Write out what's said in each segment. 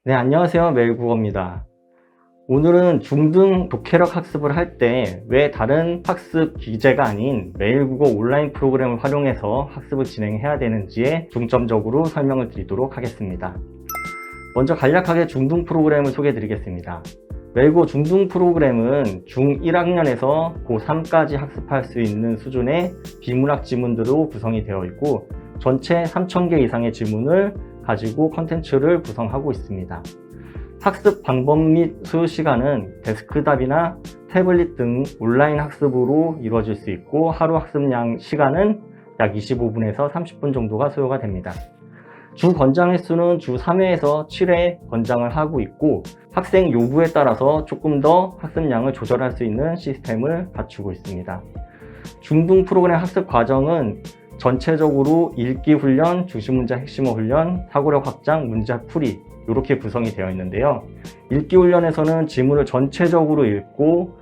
네, 안녕하세요. 매일국어입니다. 오늘은 중등 독해력 학습을 할 때 왜 다른 학습 기제가 아닌 매일국어 온라인 프로그램을 활용해서 학습을 진행해야 되는지에 중점적으로 설명을 드리도록 하겠습니다. 먼저 간략하게 중등 프로그램을 소개해 드리겠습니다. 매일국어 중등 프로그램은 중1학년에서 고3까지 학습할 수 있는 수준의 비문학 지문들로 구성이 되어 있고 전체 3,000개 이상의 지문을 가지고 컨텐츠를 구성하고 있습니다. 학습 방법 및 소요 시간은 데스크탑이나 태블릿 등 온라인 학습으로 이루어질 수 있고 하루 학습량 시간은 약 25분에서 30분 정도가 소요가 됩니다. 주 권장 횟수는 주 3회에서 7회 권장을 하고 있고 학생 요구에 따라서 조금 더 학습량을 조절할 수 있는 시스템을 갖추고 있습니다. 중등 프로그램 학습 과정은 전체적으로 읽기 훈련, 중심문제 핵심어 훈련, 사고력 확장, 문제 풀이 이렇게 구성이 되어 있는데요. 읽기 훈련에서는 지문을 전체적으로 읽고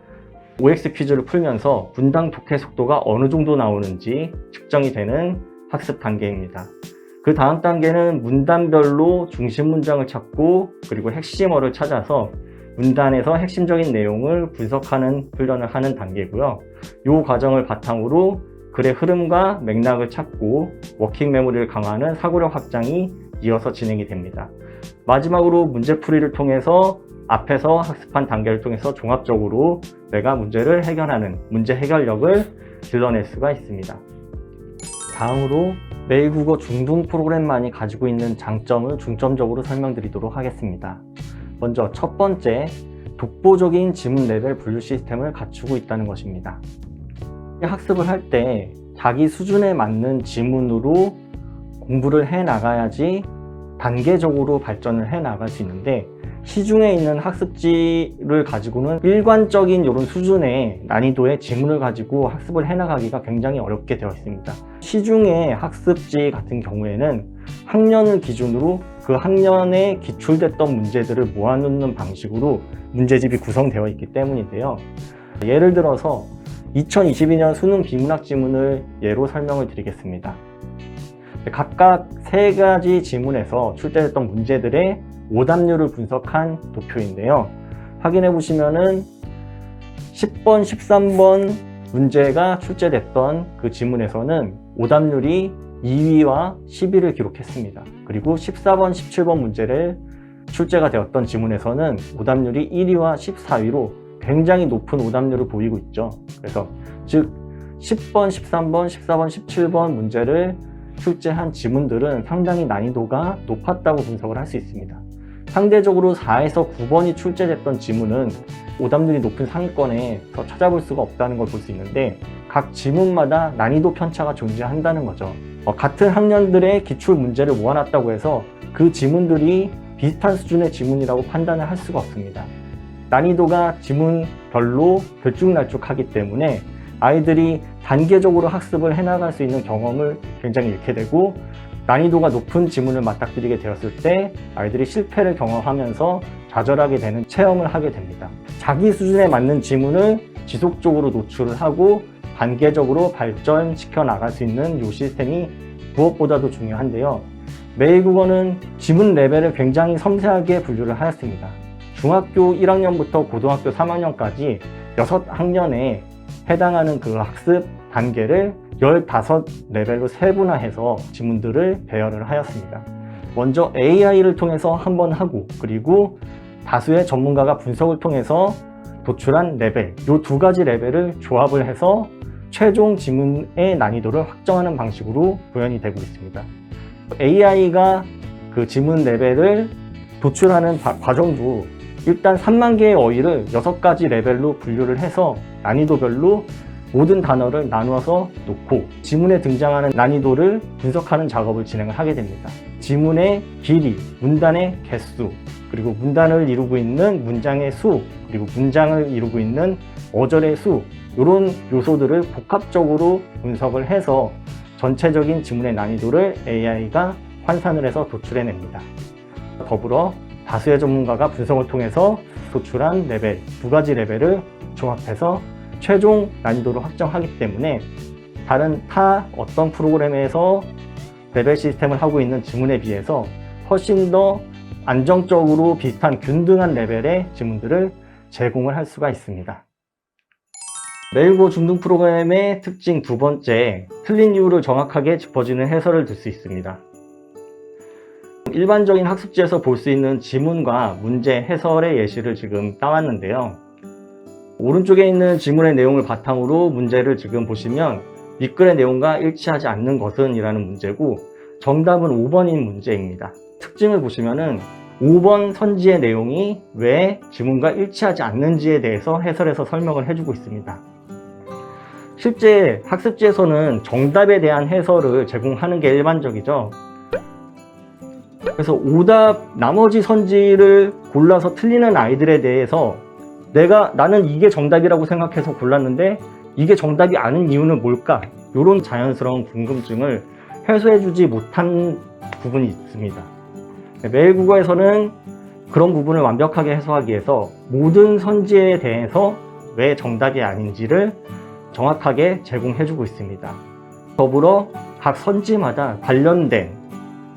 OX 퀴즈를 풀면서 분당 독해 속도가 어느 정도 나오는지 측정이 되는 학습 단계입니다. 그 다음 단계는 문단별로 중심 문장을 찾고 그리고 핵심어를 찾아서 문단에서 핵심적인 내용을 분석하는 훈련을 하는 단계고요. 이 과정을 바탕으로 글의 흐름과 맥락을 찾고 워킹 메모리를 강화하는 사고력 확장이 이어서 진행이 됩니다. 마지막으로 문제풀이를 통해서 앞에서 학습한 단계를 통해서 종합적으로 내가 문제를 해결하는 문제 해결력을 길러낼 수가 있습니다. 다음으로 매일국어 중등 프로그램만이 가지고 있는 장점을 중점적으로 설명드리도록 하겠습니다. 먼저 첫 번째, 독보적인 지문 레벨 분류 시스템을 갖추고 있다는 것입니다. 학습을 할 때 자기 수준에 맞는 지문으로 공부를 해 나가야지 단계적으로 발전을 해 나갈 수 있는데 시중에 있는 학습지를 가지고는 일관적인 이런 수준의 난이도의 지문을 가지고 학습을 해 나가기가 굉장히 어렵게 되어 있습니다. 시중의 학습지 같은 경우에는 학년을 기준으로 그 학년에 기출됐던 문제들을 모아놓는 방식으로 문제집이 구성되어 있기 때문인데요. 예를 들어서 2022년 수능 비문학 지문을 예로 설명을 드리겠습니다. 각각 3가지 지문에서 출제됐던 문제들의 오답률을 분석한 도표인데요. 확인해 보시면은 10번, 13번 문제가 출제됐던 그 지문에서는 오답률이 2위와 10위를 기록했습니다. 그리고 14번, 17번 문제를 출제가 되었던 지문에서는 오답률이 1위와 14위로 굉장히 높은 오답률을 보이고 있죠. 그래서 즉 10번, 13번, 14번, 17번 문제를 출제한 지문들은 상당히 난이도가 높았다고 분석을 할 수 있습니다. 상대적으로 4에서 9번이 출제됐던 지문은 오답률이 높은 상위권에서 찾아볼 수가 없다는 걸 볼 수 있는데 각 지문마다 난이도 편차가 존재한다는 거죠. 같은 학년들의 기출 문제를 모아놨다고 해서 그 지문들이 비슷한 수준의 지문이라고 판단을 할 수가 없습니다. 난이도가 지문별로 들쭉날쭉하기 때문에 아이들이 단계적으로 학습을 해나갈 수 있는 경험을 굉장히 잃게 되고 난이도가 높은 지문을 맞닥뜨리게 되었을 때 아이들이 실패를 경험하면서 좌절하게 되는 체험을 하게 됩니다. 자기 수준에 맞는 지문을 지속적으로 노출을 하고 단계적으로 발전시켜 나갈 수 있는 이 시스템이 무엇보다도 중요한데요. 매일국어는 지문 레벨을 굉장히 섬세하게 분류를 하였습니다. 중학교 1학년부터 고등학교 3학년까지 6학년에 해당하는 그 학습 단계를 15레벨로 세분화해서 지문들을 배열을 하였습니다. 먼저 AI를 통해서 한번 하고 그리고 다수의 전문가가 분석을 통해서 도출한 레벨, 이 2가지 레벨을 조합을 해서 최종 지문의 난이도를 확정하는 방식으로 구현이 되고 있습니다. AI가 그 지문 레벨을 도출하는 과정도 일단 3만 개의 어휘를 6가지 레벨로 분류를 해서 난이도별로 모든 단어를 나누어서 놓고 지문에 등장하는 난이도를 분석하는 작업을 진행을 하게 됩니다. 지문의 길이, 문단의 개수, 그리고 문단을 이루고 있는 문장의 수, 그리고 문장을 이루고 있는 어절의 수, 이런 요소들을 복합적으로 분석을 해서 전체적인 지문의 난이도를 AI가 환산을 해서 도출해냅니다. 더불어 다수의 전문가가 분석을 통해서 도출한 레벨, 2가지 레벨을 종합해서 최종 난이도를 확정하기 때문에 다른 어떤 프로그램에서 레벨 시스템을 하고 있는 지문에 비해서 훨씬 더 안정적으로 비슷한 균등한 레벨의 지문들을 제공을 할 수가 있습니다. 메일국어 중등 프로그램의 특징 두 번째, 틀린 이유를 정확하게 짚어주는 해설을 들 수 있습니다. 일반적인 학습지에서 볼 수 있는 지문과 문제 해설의 예시를 지금 따왔는데요. 오른쪽에 있는 지문의 내용을 바탕으로 문제를 지금 보시면 윗글의 내용과 일치하지 않는 것은 이라는 문제고, 정답은 5번인 문제입니다. 특징을 보시면은 5번 선지의 내용이 왜 지문과 일치하지 않는지에 대해서 해설해서 설명을 해주고 있습니다. 실제 학습지에서는 정답에 대한 해설을 제공하는 게 일반적이죠. 그래서 오답 나머지 선지를 골라서 틀리는 아이들에 대해서 나는 이게 정답이라고 생각해서 골랐는데 이게 정답이 아닌 이유는 뭘까? 이런 자연스러운 궁금증을 해소해주지 못한 부분이 있습니다. 메일국어에서는 그런 부분을 완벽하게 해소하기 위해서 모든 선지에 대해서 왜 정답이 아닌지를 정확하게 제공해주고 있습니다. 더불어 각 선지마다 관련된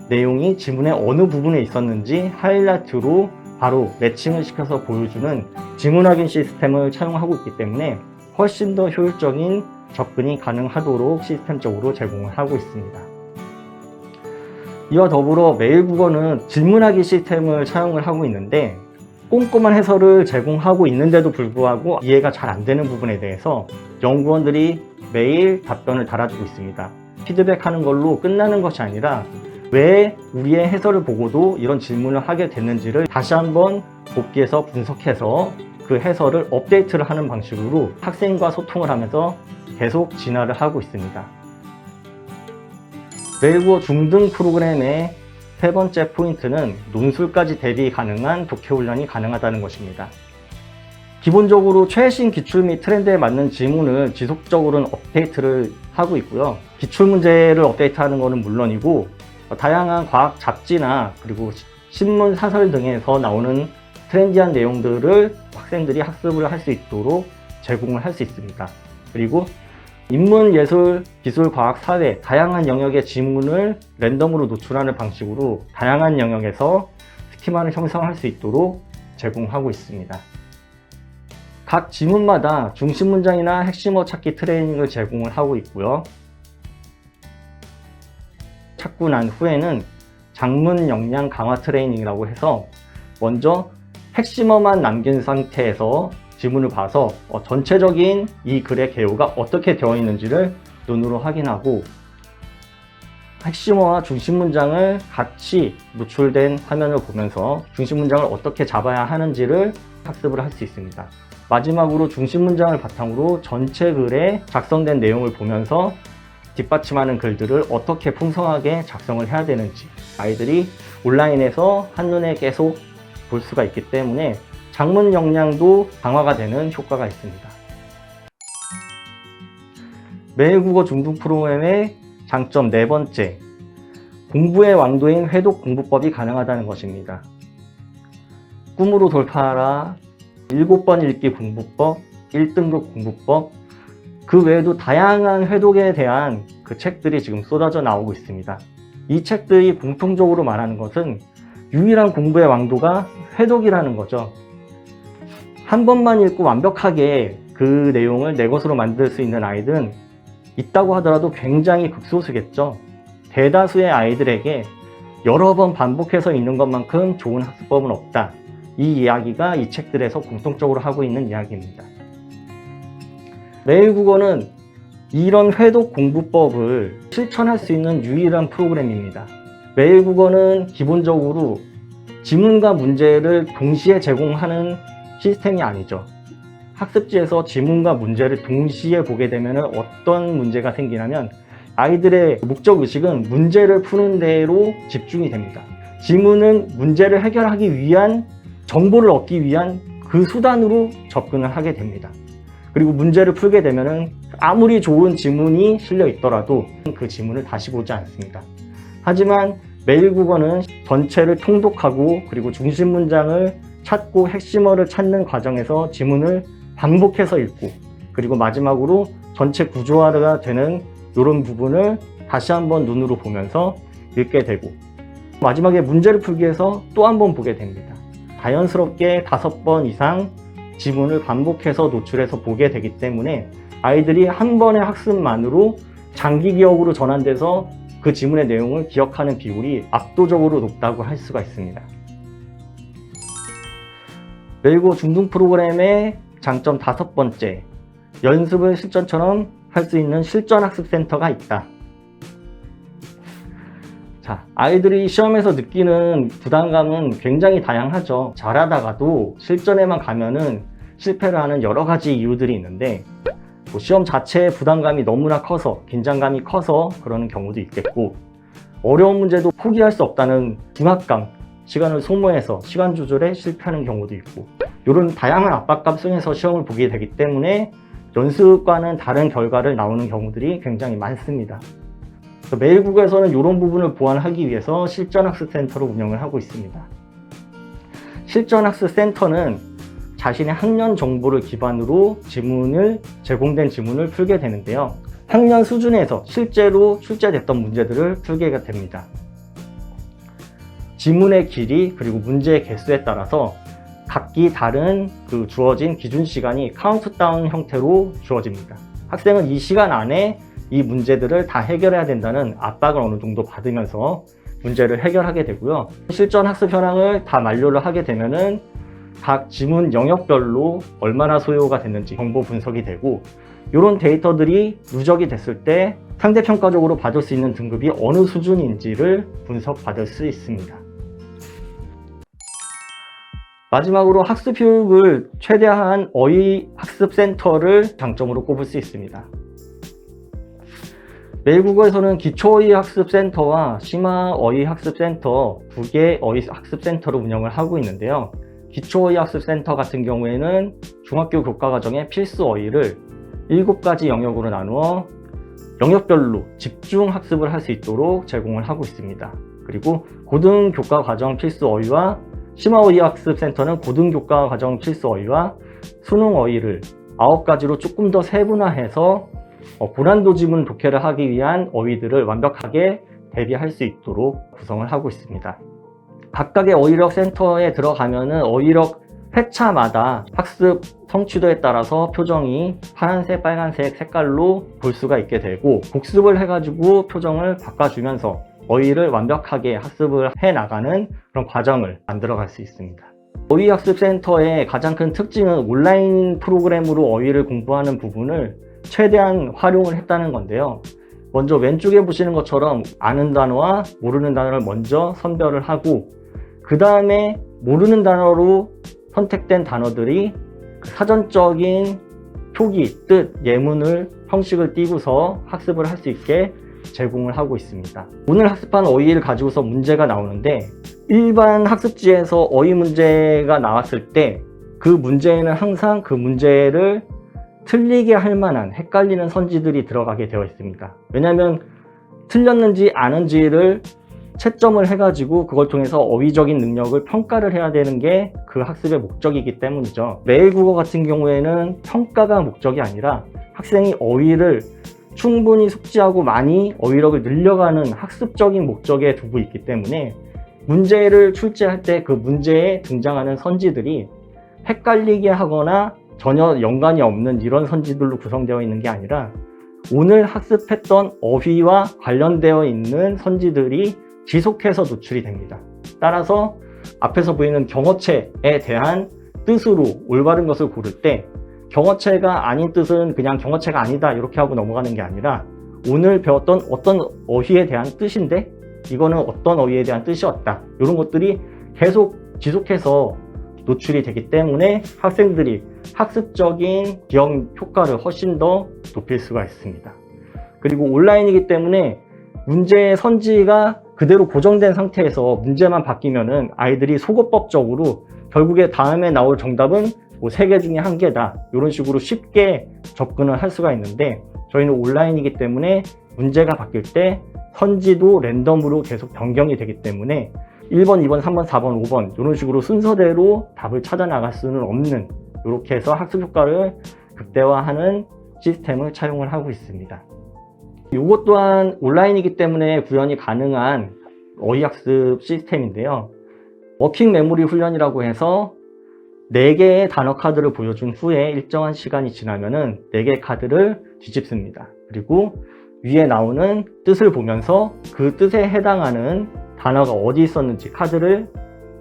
내용이 지문의 어느 부분에 있었는지 하이라이트로 바로 매칭을 시켜서 보여주는 지문 확인 시스템을 차용하고 있기 때문에 훨씬 더 효율적인 접근이 가능하도록 시스템적으로 제공을 하고 있습니다. 이와 더불어 메일국어는 질문하기 시스템을 차용을 하고 있는데 꼼꼼한 해설을 제공하고 있는데도 불구하고 이해가 잘 안 되는 부분에 대해서 연구원들이 매일 답변을 달아주고 있습니다. 피드백하는 걸로 끝나는 것이 아니라 왜 우리의 해설을 보고도 이런 질문을 하게 됐는지를 다시 한번 복기해서 분석해서 그 해설을 업데이트를 하는 방식으로 학생과 소통을 하면서 계속 진화를 하고 있습니다. 메일국어 중등 프로그램의 세 번째 포인트는 논술까지 대비 가능한 독해 훈련이 가능하다는 것입니다. 기본적으로 최신 기출 및 트렌드에 맞는 지문을 지속적으로 업데이트를 하고 있고요. 기출문제를 업데이트하는 것은 물론이고 다양한 과학 잡지나 그리고 신문 사설 등에서 나오는 트렌디한 내용들을 학생들이 학습을 할 수 있도록 제공을 할 수 있습니다. 그리고 인문, 예술, 기술, 과학, 사회 다양한 영역의 지문을 랜덤으로 노출하는 방식으로 다양한 영역에서 스키마를 형성할 수 있도록 제공하고 있습니다. 각 지문마다 중심 문장이나 핵심어 찾기 트레이닝을 제공을 하고 있고요. 찾고 난 후에는 장문 역량 강화 트레이닝이라고 해서 먼저 핵심어만 남긴 상태에서 지문을 봐서 전체적인 이 글의 개요가 어떻게 되어 있는지를 눈으로 확인하고 핵심어와 중심 문장을 같이 노출된 화면을 보면서 중심 문장을 어떻게 잡아야 하는지를 학습을 할 수 있습니다. 마지막으로 중심 문장을 바탕으로 전체 글에 작성된 내용을 보면서 뒷받침하는 글들을 어떻게 풍성하게 작성을 해야 되는지 아이들이 온라인에서 한눈에 계속 볼 수가 있기 때문에 장문 역량도 강화가 되는 효과가 있습니다. 메일국어 중등 프로그램의 장점 네 번째, 공부의 왕도인 회독 공부법이 가능하다는 것입니다. 꿈으로 돌파하라, 7번 읽기 공부법, 1등급 공부법, 그 외에도 다양한 회독에 대한 그 책들이 지금 쏟아져 나오고 있습니다. 이 책들이 공통적으로 말하는 것은 유일한 공부의 왕도가 회독이라는 거죠. 한 번만 읽고 완벽하게 그 내용을 내 것으로 만들 수 있는 아이들은 있다고 하더라도 굉장히 극소수겠죠. 대다수의 아이들에게 여러 번 반복해서 읽는 것만큼 좋은 학습법은 없다. 이 이야기가 이 책들에서 공통적으로 하고 있는 이야기입니다. 메일국어는 이런 회독 공부법을 실천할 수 있는 유일한 프로그램입니다. 메일국어는 기본적으로 지문과 문제를 동시에 제공하는 시스템이 아니죠. 학습지에서 지문과 문제를 동시에 보게 되면 어떤 문제가 생기냐면 아이들의 목적의식은 문제를 푸는 데로 집중이 됩니다. 지문은 문제를 해결하기 위한 정보를 얻기 위한 그 수단으로 접근을 하게 됩니다. 그리고 문제를 풀게 되면 아무리 좋은 지문이 실려 있더라도 그 지문을 다시 보지 않습니다. 하지만 메일국어는 전체를 통독하고 그리고 중심 문장을 찾고 핵심어를 찾는 과정에서 지문을 반복해서 읽고 그리고 마지막으로 전체 구조화가 되는 이런 부분을 다시 한번 눈으로 보면서 읽게 되고, 마지막에 문제를 풀기 위해서 또 한 번 보게 됩니다. 자연스럽게 5번 이상 지문을 반복해서 노출해서 보게 되기 때문에 아이들이 한 번의 학습만으로 장기 기억으로 전환돼서 그 지문의 내용을 기억하는 비율이 압도적으로 높다고 할 수가 있습니다. 매일국어 중등 프로그램의 장점 5번째, 연습을 실전처럼 할 수 있는 실전학습센터가 있다. 자, 아이들이 시험에서 느끼는 부담감은 굉장히 다양하죠. 잘하다가도 실전에만 가면은 실패를 하는 여러 가지 이유들이 있는데, 시험 자체의 부담감이 너무나 커서, 긴장감이 커서 그러는 경우도 있겠고, 어려운 문제도 포기할 수 없다는 중압감, 시간을 소모해서 시간 조절에 실패하는 경우도 있고, 이런 다양한 압박감 속에서 시험을 보게 되기 때문에 연습과는 다른 결과를 나오는 경우들이 굉장히 많습니다. 매일국어에서는 이런 부분을 보완하기 위해서 실전학습센터를 운영을 하고 있습니다. 실전학습센터는 자신의 학년 정보를 기반으로 제공된 지문을 풀게 되는데요. 학년 수준에서 실제로 출제됐던 문제들을 풀게 됩니다. 지문의 길이 그리고 문제의 개수에 따라서 각기 다른 주어진 기준 시간이 카운트다운 형태로 주어집니다. 학생은 이 시간 안에 이 문제들을 다 해결해야 된다는 압박을 어느 정도 받으면서 문제를 해결하게 되고요. 실전 학습 현황을 다 만료를 하게 되면은 각 지문 영역별로 얼마나 소요가 됐는지 정보 분석이 되고, 이런 데이터들이 누적이 됐을 때 상대평가적으로 받을 수 있는 등급이 어느 수준인지를 분석받을 수 있습니다. 마지막으로 학습 효율을 최대화한 어휘학습센터를 장점으로 꼽을 수 있습니다. 매일국어에서는 기초어휘학습센터와 심화어휘학습센터 2개 어휘학습센터를 운영을 하고 있는데요. 기초어휘학습센터 같은 경우에는 중학교 교과과정의 필수 어휘를 7가지 영역으로 나누어 영역별로 집중 학습을 할 수 있도록 제공을 하고 있습니다. 그리고 고등교과과정 필수 어휘와 심화어휘학습센터는 고등교과과정 필수 어휘와 수능 어휘를 9가지로 조금 더 세분화해서 고난도 지문 독해를 하기 위한 어휘들을 완벽하게 대비할 수 있도록 구성을 하고 있습니다. 각각의 어휘력 센터에 들어가면은 어휘력 회차마다 학습 성취도에 따라서 표정이 파란색, 빨간색 색깔로 볼 수가 있게 되고, 복습을 해가지고 표정을 바꿔주면서 어휘를 완벽하게 학습을 해나가는 그런 과정을 만들어갈 수 있습니다. 어휘학습센터의 가장 큰 특징은 온라인 프로그램으로 어휘를 공부하는 부분을 최대한 활용을 했다는 건데요. 먼저 왼쪽에 보시는 것처럼 아는 단어와 모르는 단어를 먼저 선별을 하고, 그 다음에 모르는 단어로 선택된 단어들이 사전적인 표기, 뜻, 예문을 형식을 띄고서 학습을 할 수 있게 제공을 하고 있습니다. 오늘 학습한 어휘를 가지고서 문제가 나오는데, 일반 학습지에서 어휘 문제가 나왔을 때 그 문제에는 항상 그 문제를 틀리게 할 만한 헷갈리는 선지들이 들어가게 되어 있습니다. 왜냐하면 틀렸는지 아는지를 채점을 해가지고 그걸 통해서 어휘적인 능력을 평가를 해야 되는 게 그 학습의 목적이기 때문이죠. 매일국어 같은 경우에는 평가가 목적이 아니라 학생이 어휘를 충분히 숙지하고 많이 어휘력을 늘려가는 학습적인 목적에 두고 있기 때문에 문제를 출제할 때 그 문제에 등장하는 선지들이 헷갈리게 하거나 전혀 연관이 없는 이런 선지들로 구성되어 있는 게 아니라 오늘 학습했던 어휘와 관련되어 있는 선지들이 지속해서 노출이 됩니다. 따라서 앞에서 보이는 경어체에 대한 뜻으로 올바른 것을 고를 때 경어체가 아닌 뜻은 그냥 경어체가 아니다 이렇게 하고 넘어가는 게 아니라 오늘 배웠던 어떤 어휘에 대한 뜻인데 이거는 어떤 어휘에 대한 뜻이었다, 이런 것들이 계속 지속해서 노출이 되기 때문에 학생들이 학습적인 기억 효과를 훨씬 더 높일 수가 있습니다. 그리고 온라인이기 때문에 문제의 선지가 그대로 고정된 상태에서 문제만 바뀌면은 아이들이 속어법적으로 결국에 다음에 나올 정답은 뭐 3개 중에 1개다 이런 식으로 쉽게 접근을 할 수가 있는데, 저희는 온라인이기 때문에 문제가 바뀔 때 선지도 랜덤으로 계속 변경이 되기 때문에 1번, 2번, 3번, 4번, 5번 이런 식으로 순서대로 답을 찾아 나갈 수는 없는, 이렇게 해서 학습 효과를 극대화하는 시스템을 차용을 하고 있습니다. 이것 또한 온라인이기 때문에 구현이 가능한 어휘학습 시스템인데요. 워킹 메모리 훈련이라고 해서 4개의 단어 카드를 보여준 후에 일정한 시간이 지나면은 4개의 카드를 뒤집습니다. 그리고 위에 나오는 뜻을 보면서 그 뜻에 해당하는 단어가 어디 있었는지 카드를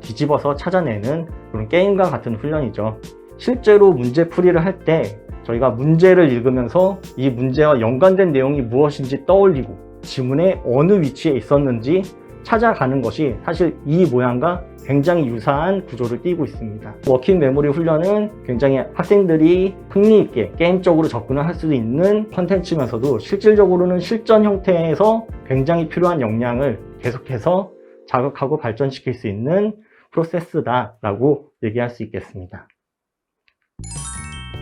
뒤집어서 찾아내는 그런 게임과 같은 훈련이죠. 실제로 문제풀이를 할 때 저희가 문제를 읽으면서 이 문제와 연관된 내용이 무엇인지 떠올리고 지문의 어느 위치에 있었는지 찾아가는 것이 사실 이 모양과 굉장히 유사한 구조를 띠고 있습니다. 워킹 메모리 훈련은 굉장히 학생들이 흥미있게 게임적으로 접근을 할 수도 있는 컨텐츠면서도 실질적으로는 실전 형태에서 굉장히 필요한 역량을 계속해서 자극하고 발전시킬 수 있는 프로세스다라고 얘기할 수 있겠습니다.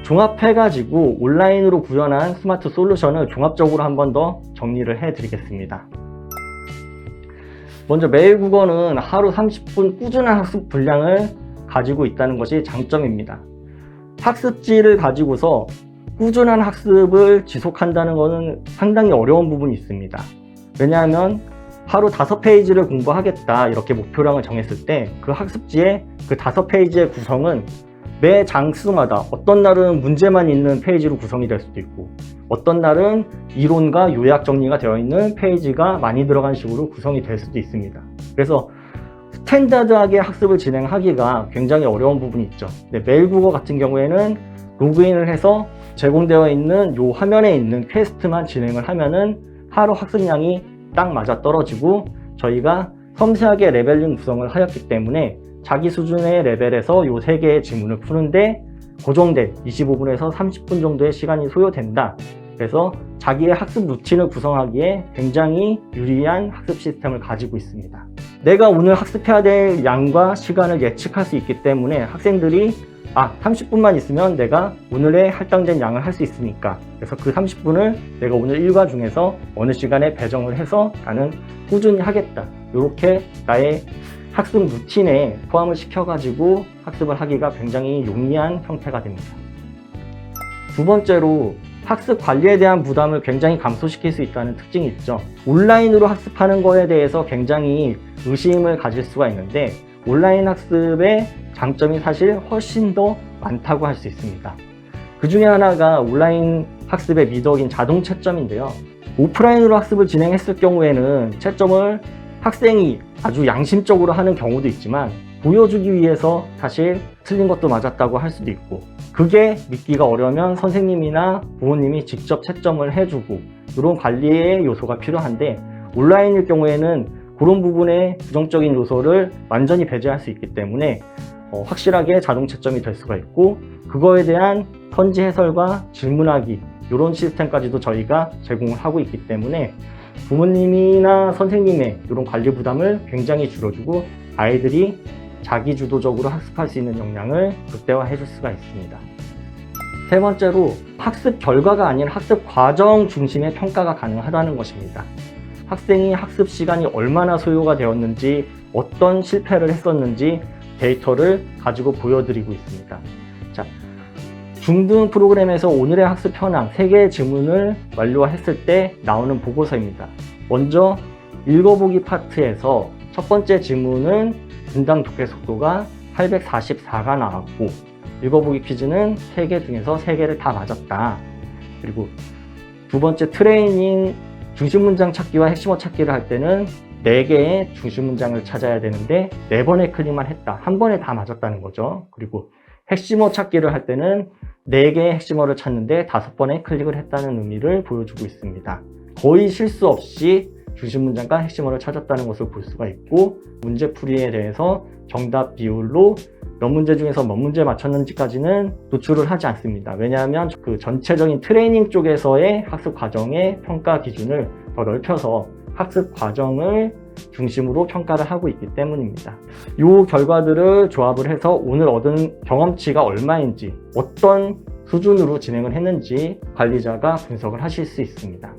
종합해가지고 온라인으로 구현한 스마트 솔루션을 종합적으로 한 번 더 정리를 해드리겠습니다. 먼저 매일국어는 하루 30분 꾸준한 학습 분량을 가지고 있다는 것이 장점입니다. 학습지를 가지고서 꾸준한 학습을 지속한다는 것은 상당히 어려운 부분이 있습니다. 왜냐하면 하루 5페이지를 공부하겠다 이렇게 목표량을 정했을 때 그 학습지의 그 5페이지의 구성은 매 장수마다 어떤 날은 문제만 있는 페이지로 구성이 될 수도 있고 어떤 날은 이론과 요약 정리가 되어 있는 페이지가 많이 들어간 식으로 구성이 될 수도 있습니다. 그래서 스탠다드하게 학습을 진행하기가 굉장히 어려운 부분이 있죠. 매일국어 같은 경우에는 로그인을 해서 제공되어 있는 이 화면에 있는 퀘스트만 진행을 하면은 하루 학습량이 딱 맞아 떨어지고 저희가 섬세하게 레벨링 구성을 하였기 때문에 자기 수준의 레벨에서 이 3개의 지문을 푸는데 고정된 25분에서 30분 정도의 시간이 소요된다. 그래서 자기의 학습 루틴을 구성하기에 굉장히 유리한 학습 시스템을 가지고 있습니다. 내가 오늘 학습해야 될 양과 시간을 예측할 수 있기 때문에 학생들이 30분만 있으면 내가 오늘의 할당된 양을 할 수 있으니까 그래서 그 30분을 내가 오늘 일과 중에서 어느 시간에 배정을 해서 나는 꾸준히 하겠다. 이렇게 나의 학습 루틴에 포함을 시켜가지고 학습을 하기가 굉장히 용이한 형태가 됩니다. 두 번째로 학습 관리에 대한 부담을 굉장히 감소시킬 수 있다는 특징이 있죠. 온라인으로 학습하는 거에 대해서 굉장히 의심을 가질 수가 있는데 온라인 학습의 장점이 사실 훨씬 더 많다고 할 수 있습니다. 그 중에 하나가 온라인 학습의 미덕인 자동 채점인데요. 오프라인으로 학습을 진행했을 경우에는 채점을 학생이 아주 양심적으로 하는 경우도 있지만 보여주기 위해서 사실 틀린 것도 맞았다고 할 수도 있고 그게 믿기가 어려우면 선생님이나 부모님이 직접 채점을 해주고 이런 관리의 요소가 필요한데 온라인일 경우에는 그런 부분의 부정적인 요소를 완전히 배제할 수 있기 때문에 확실하게 자동 채점이 될 수가 있고 그거에 대한 선지 해설과 질문하기 이런 시스템까지도 저희가 제공을 하고 있기 때문에 부모님이나 선생님의 이런 관리 부담을 굉장히 줄여주고 아이들이 자기주도적으로 학습할 수 있는 역량을 극대화해 줄 수가 있습니다. 세 번째로 학습 결과가 아닌 학습 과정 중심의 평가가 가능하다는 것입니다. 학생이 학습 시간이 얼마나 소요가 되었는지 어떤 실패를 했었는지 데이터를 가지고 보여드리고 있습니다. 자, 중등 프로그램에서 오늘의 학습 현황 3개의 질문을 완료했을 때 나오는 보고서입니다. 먼저 읽어보기 파트에서 첫 번째 질문은 분당 독해 속도가 844가 나왔고 읽어보기 퀴즈는 3개 중에서 3개를 다 맞았다. 그리고 두 번째 트레이닝 중심 문장 찾기와 핵심어 찾기를 할 때는 4개의 중심 문장을 찾아야 되는데 4번의 클릭만 했다. 한 번에 다 맞았다는 거죠. 그리고 핵심어 찾기를 할 때는 4개의 핵심어를 찾는데 5번의 클릭을 했다는 의미를 보여주고 있습니다. 거의 실수 없이 중심 문장과 핵심어를 찾았다는 것을 볼 수가 있고 문제풀이에 대해서 정답 비율로 몇 문제 중에서 몇 문제 맞췄는지까지는 노출을 하지 않습니다. 왜냐하면 그 전체적인 트레이닝 쪽에서의 학습 과정의 평가 기준을 더 넓혀서 학습 과정을 중심으로 평가를 하고 있기 때문입니다. 이 결과들을 조합을 해서 오늘 얻은 경험치가 얼마인지 어떤 수준으로 진행을 했는지 관리자가 분석을 하실 수 있습니다.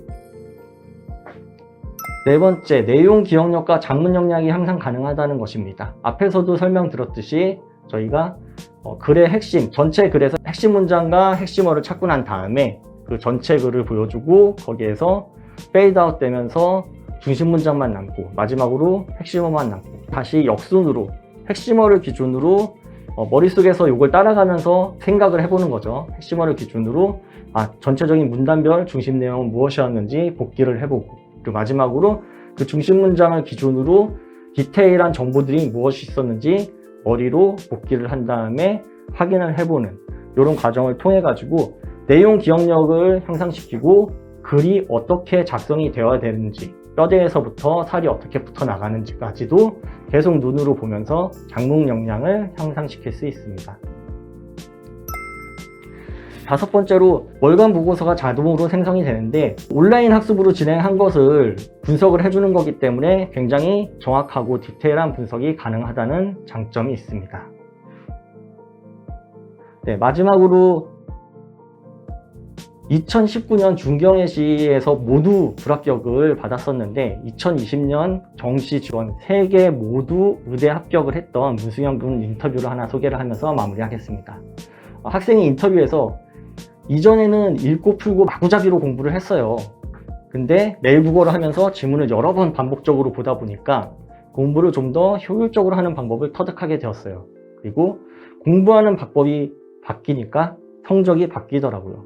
네 번째, 내용 기억력과 작문 역량이 항상 가능하다는 것입니다. 앞에서도 설명드렸듯이 저희가 글의 핵심, 전체 글에서 핵심 문장과 핵심어를 찾고 난 다음에 그 전체 글을 보여주고 거기에서 페이드아웃 되면서 중심 문장만 남고 마지막으로 핵심어만 남고 다시 역순으로 핵심어를 기준으로 머릿속에서 이걸 따라가면서 생각을 해보는 거죠. 핵심어를 기준으로 전체적인 문단별 중심 내용은 무엇이었는지 복기를 해보고, 그리고 마지막으로 그 중심 문장을 기준으로 디테일한 정보들이 무엇이 있었는지 머리로 복기를 한 다음에 확인을 해보는 이런 과정을 통해 가지고 내용 기억력을 향상시키고 글이 어떻게 작성이 되어야 되는지, 뼈대에서부터 살이 어떻게 붙어 나가는지까지도 계속 눈으로 보면서 작문 역량을 향상시킬 수 있습니다. 다섯 번째로, 월간 보고서가 자동으로 생성이 되는데 온라인 학습으로 진행한 것을 분석을 해주는 거기 때문에 굉장히 정확하고 디테일한 분석이 가능하다는 장점이 있습니다. 네, 마지막으로 2019년 중경예시에서 모두 불합격을 받았었는데 2020년 정시 지원 3개 모두 의대 합격을 했던 문승현 분 인터뷰를 하나 소개를 하면서 마무리하겠습니다. 학생이 인터뷰에서 이전에는 읽고 풀고 마구잡이로 공부를 했어요. 근데 매일 국어를 하면서 지문을 여러 번 반복적으로 보다 보니까 공부를 좀 더 효율적으로 하는 방법을 터득하게 되었어요. 그리고 공부하는 방법이 바뀌니까 성적이 바뀌더라고요.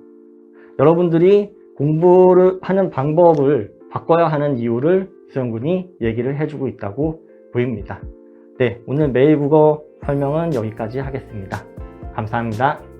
여러분들이 공부를 하는 방법을 바꿔야 하는 이유를 유수현 군이 얘기를 해주고 있다고 보입니다. 네, 오늘 매일 국어 설명은 여기까지 하겠습니다. 감사합니다.